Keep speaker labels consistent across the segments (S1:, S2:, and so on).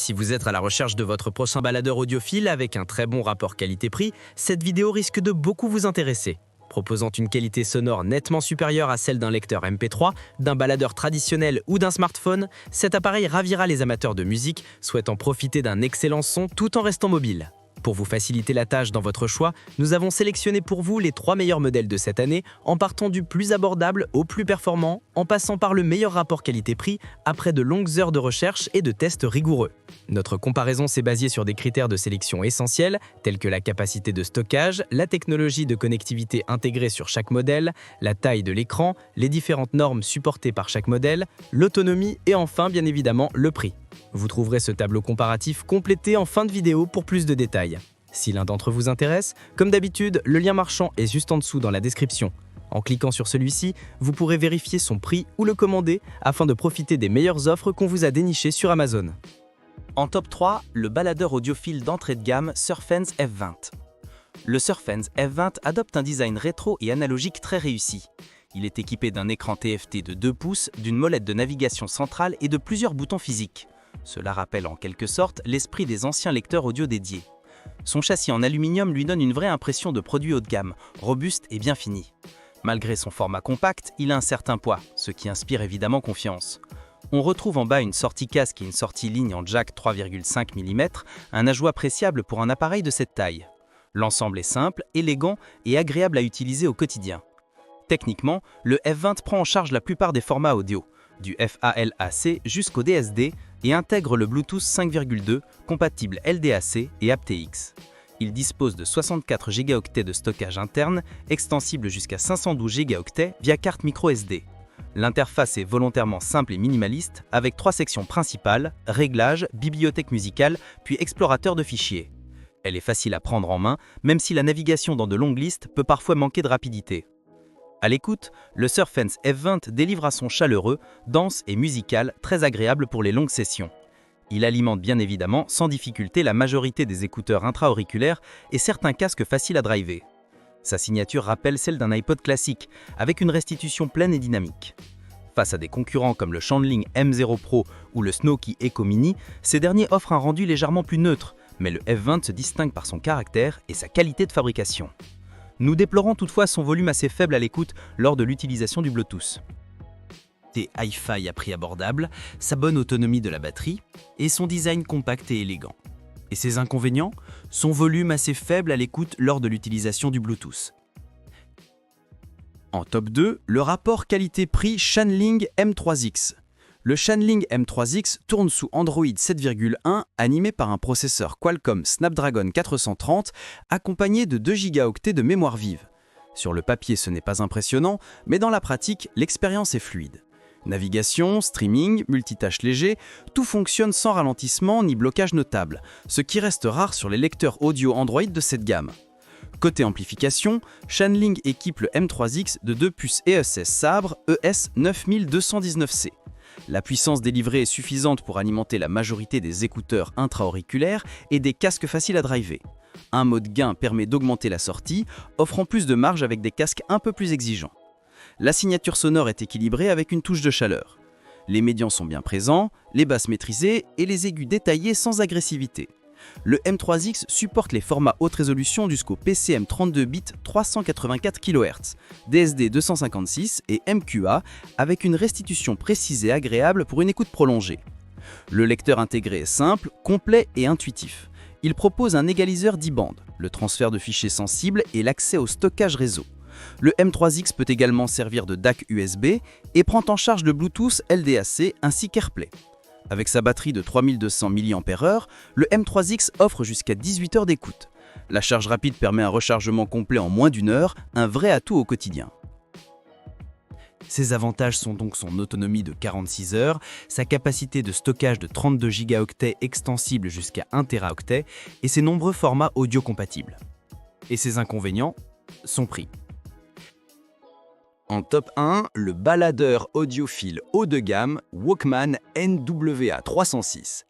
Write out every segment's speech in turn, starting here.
S1: Si vous êtes à la recherche de votre prochain baladeur audiophile avec un très bon rapport qualité-prix, cette vidéo risque de beaucoup vous intéresser. Proposant une qualité sonore nettement supérieure à celle d'un lecteur MP3, d'un baladeur traditionnel ou d'un smartphone, cet appareil ravira les amateurs de musique souhaitant profiter d'un excellent son tout en restant mobile. Pour vous faciliter la tâche dans votre choix, nous avons sélectionné pour vous les 3 meilleurs modèles de cette année, en partant du plus abordable au plus performant, en passant par le meilleur rapport qualité-prix après de longues heures de recherche et de tests rigoureux. Notre comparaison s'est basée sur des critères de sélection essentiels, tels que la capacité de stockage, la technologie de connectivité intégrée sur chaque modèle, la taille de l'écran, les différentes normes supportées par chaque modèle, l'autonomie et enfin, bien évidemment, le prix. Vous trouverez ce tableau comparatif complété en fin de vidéo pour plus de détails. Si l'un d'entre vous intéresse, comme d'habitude, le lien marchand est juste en dessous dans la description. En cliquant sur celui-ci, vous pourrez vérifier son prix ou le commander afin de profiter des meilleures offres qu'on vous a dénichées sur Amazon.
S2: En top 3, le baladeur audiophile d'entrée de gamme Surfense F20. Le Surfense F20 adopte un design rétro et analogique très réussi. Il est équipé d'un écran TFT de 2 pouces, d'une molette de navigation centrale et de plusieurs boutons physiques. Cela rappelle en quelque sorte l'esprit des anciens lecteurs audio dédiés. Son châssis en aluminium lui donne une vraie impression de produit haut de gamme, robuste et bien fini. Malgré son format compact, il a un certain poids, ce qui inspire évidemment confiance. On retrouve en bas une sortie casque et une sortie ligne en jack 3,5 mm, un ajout appréciable pour un appareil de cette taille. L'ensemble est simple, élégant et agréable à utiliser au quotidien. Techniquement, le F20 prend en charge la plupart des formats audio, du FALAC jusqu'au DSD, et intègre le Bluetooth 5.2, compatible LDAC et aptX. Il dispose de 64 Go de stockage interne, extensible jusqu'à 512 Go via carte microSD. L'interface est volontairement simple et minimaliste, avec 3 sections principales, réglages, bibliothèque musicale, puis explorateur de fichiers. Elle est facile à prendre en main, même si la navigation dans de longues listes peut parfois manquer de rapidité. À l'écoute, le Surfense F20 délivre un son chaleureux, dense et musical, très agréable pour les longues sessions. Il alimente bien évidemment sans difficulté la majorité des écouteurs intra-auriculaires et certains casques faciles à driver. Sa signature rappelle celle d'un iPod classique, avec une restitution pleine et dynamique. Face à des concurrents comme le Shandling M0 Pro ou le Snoky Echo Mini, ces derniers offrent un rendu légèrement plus neutre, mais le F20 se distingue par son caractère et sa qualité de fabrication. Nous déplorons toutefois son volume assez faible à l'écoute lors de l'utilisation du Bluetooth. Des hi-fi à prix abordable, sa bonne autonomie de la batterie et son design compact et élégant. Et ses inconvénients, son volume assez faible à l'écoute lors de l'utilisation du Bluetooth. En top 2, le rapport qualité-prix Shandling M3X. Le Shandling M3X tourne sous Android 7.1 animé par un processeur Qualcomm Snapdragon 430 accompagné de 2 Go de mémoire vive. Sur le papier, ce n'est pas impressionnant, mais dans la pratique, l'expérience est fluide. Navigation, streaming, multitâche léger, tout fonctionne sans ralentissement ni blocage notable, ce qui reste rare sur les lecteurs audio Android de cette gamme. Côté amplification, Shandling équipe le M3X de 2 puces ESS Sabre ES9219C. La puissance délivrée est suffisante pour alimenter la majorité des écouteurs intra-auriculaires et des casques faciles à driver. Un mode gain permet d'augmenter la sortie, offrant plus de marge avec des casques un peu plus exigeants. La signature sonore est équilibrée avec une touche de chaleur. Les médians sont bien présents, les basses maîtrisées et les aigus détaillés sans agressivité. Le M3X supporte les formats haute résolution jusqu'au PCM 32 bits 384 kHz, DSD 256 et MQA avec une restitution précise et agréable pour une écoute prolongée. Le lecteur intégré est simple, complet et intuitif. Il propose un égaliseur 10 bandes, le transfert de fichiers sensibles et l'accès au stockage réseau. Le M3X peut également servir de DAC USB et prend en charge le Bluetooth LDAC ainsi qu'AirPlay. Avec sa batterie de 3200 mAh, le M3X offre jusqu'à 18 heures d'écoute. La charge rapide permet un rechargement complet en moins d'1 heure, un vrai atout au quotidien. Ses avantages sont donc son autonomie de 46 heures, sa capacité de stockage de 32 Go extensible jusqu'à 1 Teraoctet et ses nombreux formats audio compatibles. Et ses inconvénients, son prix. En top 1, le baladeur audiophile haut de gamme Walkman NWA306.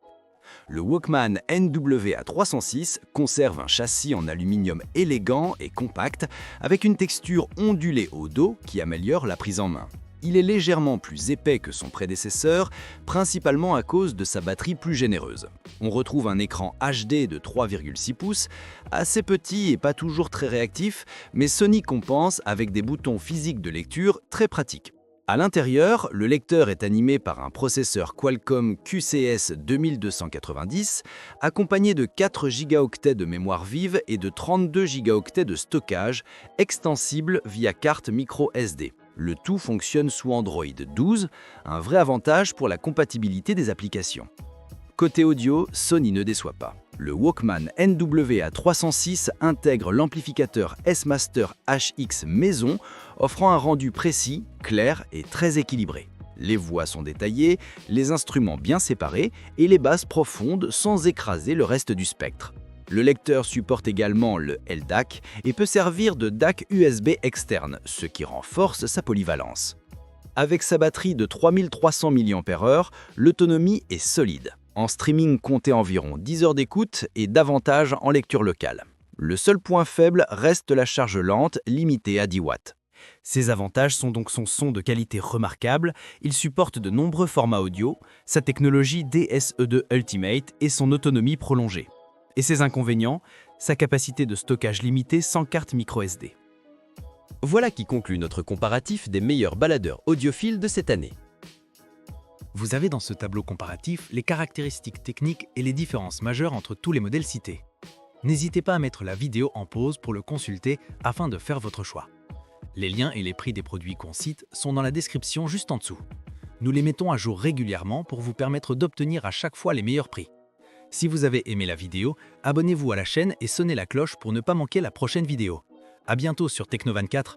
S2: Le Walkman NWA306 conserve un châssis en aluminium élégant et compact avec une texture ondulée au dos qui améliore la prise en main.
S3: Il est légèrement plus épais que son prédécesseur, principalement à cause de sa batterie plus généreuse. On retrouve un écran HD de 3,6 pouces, assez petit et pas toujours très réactif, mais Sony compense avec des boutons physiques de lecture très pratiques. À l'intérieur, le lecteur est animé par un processeur Qualcomm QCS 2290, accompagné de 4 Go de mémoire vive et de 32 Go de stockage, extensible via carte micro SD. Le tout fonctionne sous Android 12, un vrai avantage pour la compatibilité des applications. Côté audio, Sony ne déçoit pas. Le Walkman NWA306 intègre l'amplificateur S-Master HX Maison, offrant un rendu précis, clair et très équilibré. Les voix sont détaillées, les instruments bien séparés et les basses profondes sans écraser le reste du spectre. Le lecteur supporte également le LDAC et peut servir de DAC USB externe, ce qui renforce sa polyvalence. Avec sa batterie de 3300 mAh, l'autonomie est solide. En streaming, comptez environ 10 heures d'écoute et davantage en lecture locale. Le seul point faible reste la charge lente, limitée à 10 watts.
S2: Ses avantages sont donc son son de qualité remarquable, il supporte de nombreux formats audio, sa technologie DSE2 Ultimate et son autonomie prolongée. Et ses inconvénients, sa capacité de stockage limitée sans carte micro-SD.
S1: Voilà qui conclut notre comparatif des meilleurs baladeurs audiophiles de cette année.
S4: Vous avez dans ce tableau comparatif les caractéristiques techniques et les différences majeures entre tous les modèles cités. N'hésitez pas à mettre la vidéo en pause pour le consulter afin de faire votre choix. Les liens et les prix des produits qu'on cite sont dans la description juste en dessous. Nous les mettons à jour régulièrement pour vous permettre d'obtenir à chaque fois les meilleurs prix. Si vous avez aimé la vidéo, abonnez-vous à la chaîne et sonnez la cloche pour ne pas manquer la prochaine vidéo. À bientôt sur Techno24.